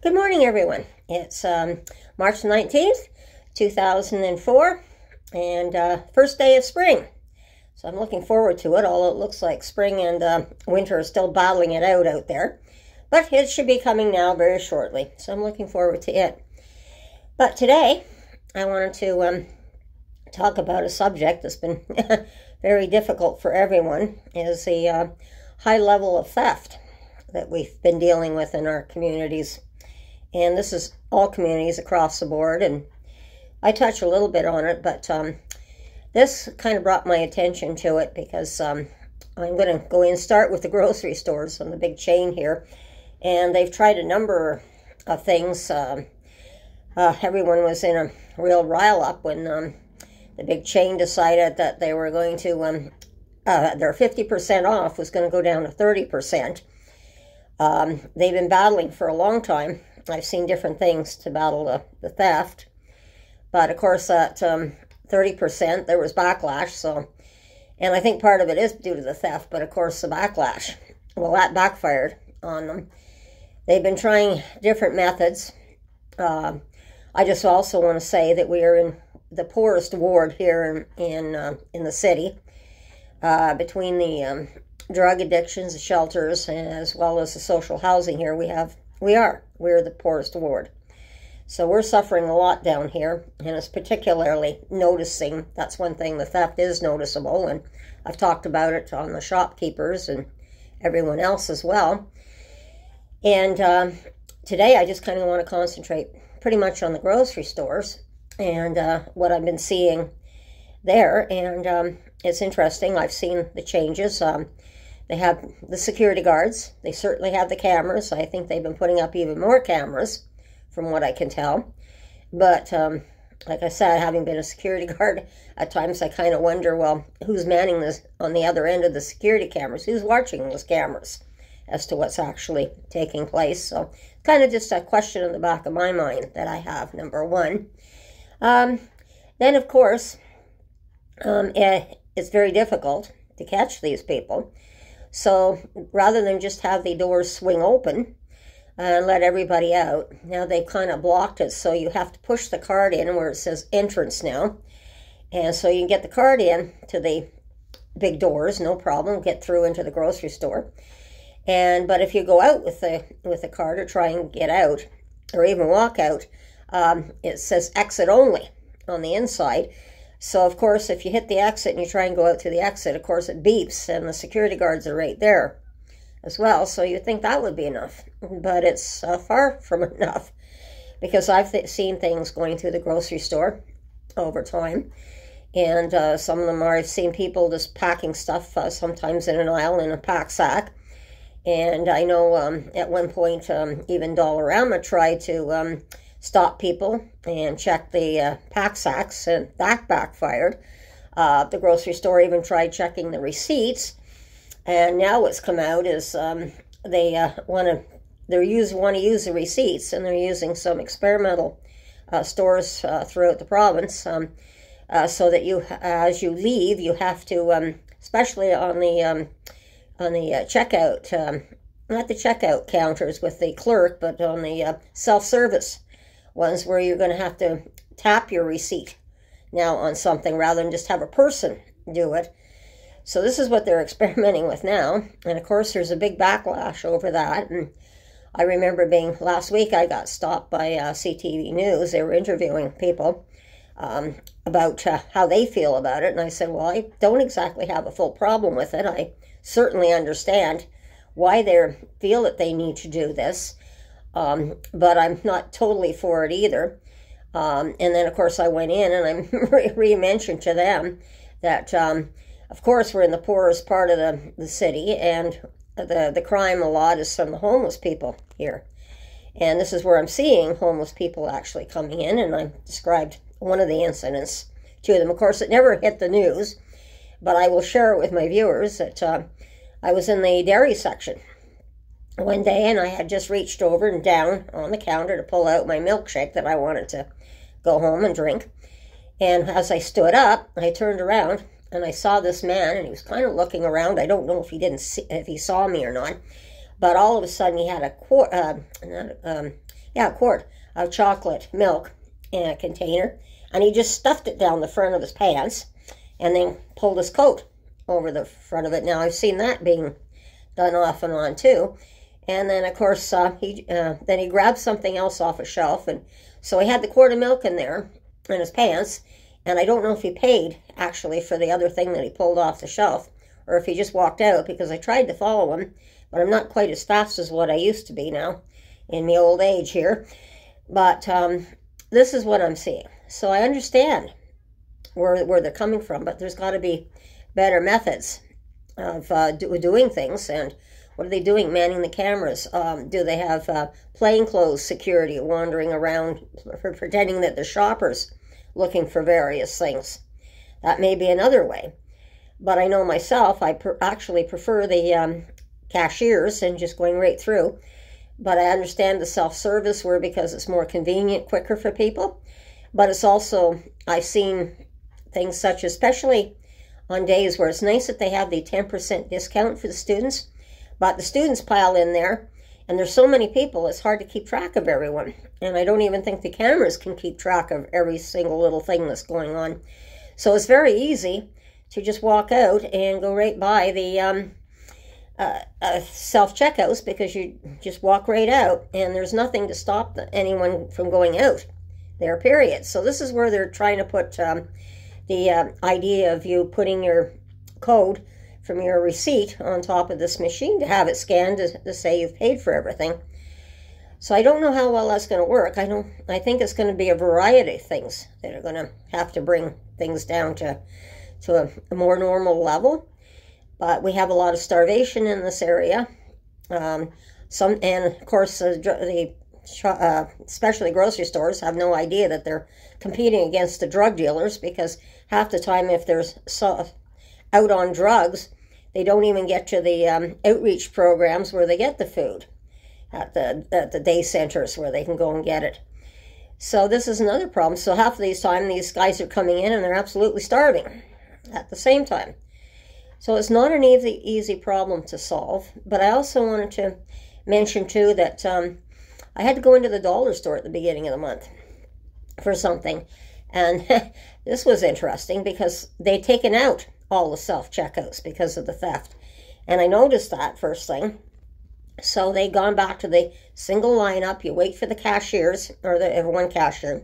Good morning, everyone. It's March 19th, 2004, and first day of spring. So I'm looking forward to it, although it looks like spring and winter are still battling it out there. But it should be coming now very shortly, so I'm looking forward to it. But today, I wanted to talk about a subject that's been very difficult for everyone, is the high level of theft that we've been dealing with in our communities. And this is all communities across the board, and I touch a little bit on it, but this kind of brought my attention to it because I'm going to go in and start with the grocery stores on the big chain here, and they've tried a number of things. Everyone was in a real rile-up when the big chain decided that they were going to, their 50% off was going to go down to 30%. They've been battling for a long time. I've seen different things to battle the theft. But, of course, that 30%, there was backlash. So, and I think part of it is due to the theft, but, of course, the backlash. Well, that backfired on them. They've been trying different methods. I just also want to say that we are in the poorest ward here in the city. Between the drug addictions, the shelters, as well as the social housing here, we're the poorest ward. So we're suffering a lot down here, and it's particularly noticing. That's one thing, the theft is noticeable, and I've talked about it on the shopkeepers and everyone else as well. And today I just kind of want to concentrate pretty much on the grocery stores and what I've been seeing there. And it's interesting. I've seen the changes. They have the security guards. They certainly have the cameras. I think they've been putting up even more cameras from what I can tell. But like I said, having been a security guard, at times I kind of wonder, well, who's manning this on the other end of the security cameras? Who's watching those cameras as to what's actually taking place? So kind of just a question in the back of my mind that I have, number one. Then, of course, it's very difficult to catch these people. So rather than just have the doors swing open and let everybody out, now they've kind of blocked it, so you have to push the card in where it says entrance now. And so you can get the card in to the big doors, no problem, get through into the grocery store. But if you go out with the card or try and get out or even walk out, it says exit only on the inside. So, of course, if you hit the exit and you try and go out through the exit, of course, it beeps, and the security guards are right there as well. So you'd think that would be enough, but it's far from enough, because I've seen things going through the grocery store over time, and some of them I've seen people just packing stuff, sometimes in an aisle in a pack sack. And I know at one point even Dollarama tried to stop people and check the pack sacks, and that backfired. The grocery store even tried checking the receipts, and now what's come out is they want to use the receipts, and they're using some experimental stores throughout the province, so that as you leave, you have to, especially on the checkout, not the checkout counters with the clerk, but on the self-service ones where you're going to have to tap your receipt now on something rather than just have a person do it. So this is what they're experimenting with now. And of course there's a big backlash over that. And I remember last week I got stopped by CTV News. They were interviewing people about how they feel about it. And I said, well, I don't exactly have a full problem with it. I certainly understand why they feel that they need to do this. But I'm not totally for it either. And then, of course, I went in and I re-mentioned to them that, of course, we're in the poorest part of the city, and the crime a lot is from the homeless people here. And this is where I'm seeing homeless people actually coming in, and I described one of the incidents to them. Of course, it never hit the news, but I will share it with my viewers that I was in the dairy section one day, and I had just reached over and down on the counter to pull out my milkshake that I wanted to go home and drink. And as I stood up, I turned around and I saw this man, and he was kind of looking around. I don't know if he saw me or not, But all of a sudden he had a quart, a quart of chocolate milk in a container, and he just stuffed it down the front of his pants and then pulled his coat over the front of it. Now, I've seen that being done off and on too. And then, of course, he grabbed something else off a shelf, and so he had the quart of milk in there in his pants, and I don't know if he paid, actually, for the other thing that he pulled off the shelf, or if he just walked out, because I tried to follow him, but I'm not quite as fast as what I used to be now in my old age here. But this is what I'm seeing. So I understand where they're coming from, but there's got to be better methods of doing things. And what are they doing? Manning the cameras? Do they have plainclothes security wandering around pretending that they're shoppers looking for various things? That may be another way. But I know myself, I actually prefer the cashiers and just going right through. But I understand the self-service because it's more convenient, quicker for people. But it's also, I've seen things such as, especially on days where it's nice that they have the 10% discount for the students, but the students pile in there, and there's so many people, it's hard to keep track of everyone. And I don't even think the cameras can keep track of every single little thing that's going on. So it's very easy to just walk out and go right by the self-checkouts, because you just walk right out, and there's nothing to stop anyone from going out there, period. So this is where they're trying to put the idea of you putting your code from your receipt on top of this machine to have it scanned to say you've paid for everything. So I don't know how well that's going to work. I think it's going to be a variety of things that are going to have to bring things down to a more normal level. But we have a lot of starvation in this area. And of course, especially grocery stores have no idea that they're competing against the drug dealers, because half the time, if they're out on drugs, they don't even get to the outreach programs where they get the food at the day centers where they can go and get it. So this is another problem. So half of these time, these guys are coming in and they're absolutely starving at the same time. So it's not an easy problem to solve. But I also wanted to mention too that I had to go into the dollar store at the beginning of the month for something. And this was interesting because they'd taken out all the self-checkouts because of the theft. And I noticed that first thing. So they'd gone back to the single lineup. You wait for the cashiers, or one cashier.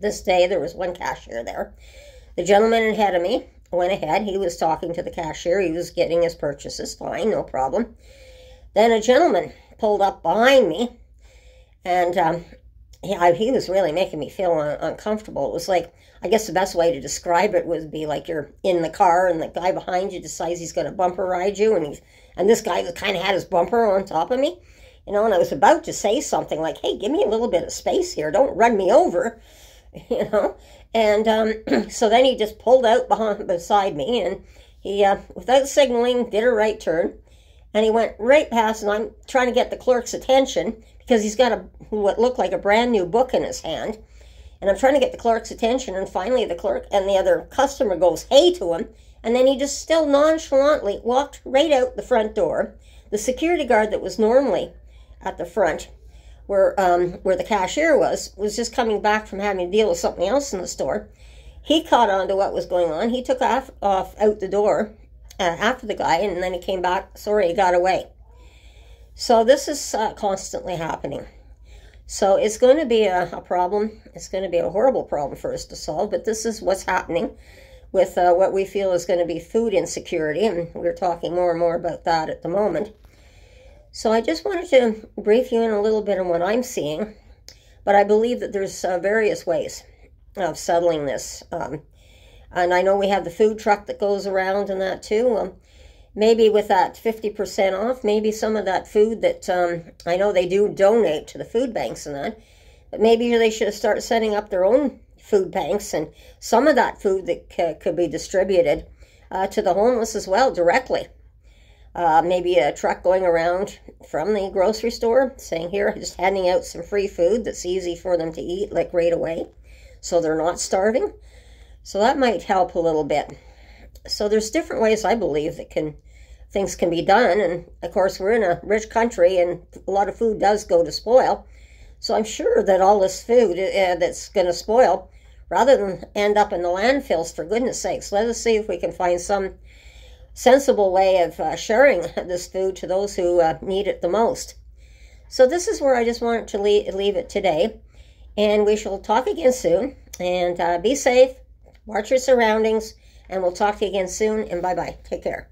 This day there was one cashier there. The gentleman ahead of me went ahead. He was talking to the cashier. He was getting his purchases. Fine, no problem. Then a gentleman pulled up behind me, and he was really making me feel uncomfortable. It was like, I guess the best way to describe it would be like you're in the car and the guy behind you decides he's going to bumper ride you, and this guy kind of had his bumper on top of me, and I was about to say something like, hey, give me a little bit of space here, don't run me over, and so then he just pulled out beside me, and he, without signaling, did a right turn, and he went right past, and I'm trying to get the clerk's attention, because he's got what looked like a brand new book in his hand, and I'm trying to get the clerk's attention, and finally the clerk and the other customer goes, hey, to him, and then he just still nonchalantly walked right out the front door. The security guard that was normally at the front, where the cashier was just coming back from having to deal with something else in the store. He caught on to what was going on. He took off out the door after the guy, and then he came back. Sorry, he got away. So this is constantly happening. So it's going to be a problem. It's going to be a horrible problem for us to solve, but this is what's happening with what we feel is going to be food insecurity, and we're talking more and more about that at the moment. So I just wanted to brief you in a little bit on what I'm seeing, but I believe that there's various ways of settling this. And I know we have the food truck that goes around and that too. Maybe with that 50% off, maybe some of that food that I know they do donate to the food banks and that, but maybe they should start setting up their own food banks, and some of that food that could be distributed to the homeless as well directly. Maybe a truck going around from the grocery store saying, here, just handing out some free food that's easy for them to eat like right away, so they're not starving. So that might help a little bit. So there's different ways, I believe, that can things can be done. And of course, we're in a rich country and a lot of food does go to spoil. So I'm sure that all this food that's going to spoil, rather than end up in the landfills, for goodness sakes, let us see if we can find some sensible way of sharing this food to those who need it the most. So this is where I just wanted to leave it today. And we shall talk again soon. And be safe, watch your surroundings, and we'll talk to you again soon. And bye-bye. Take care.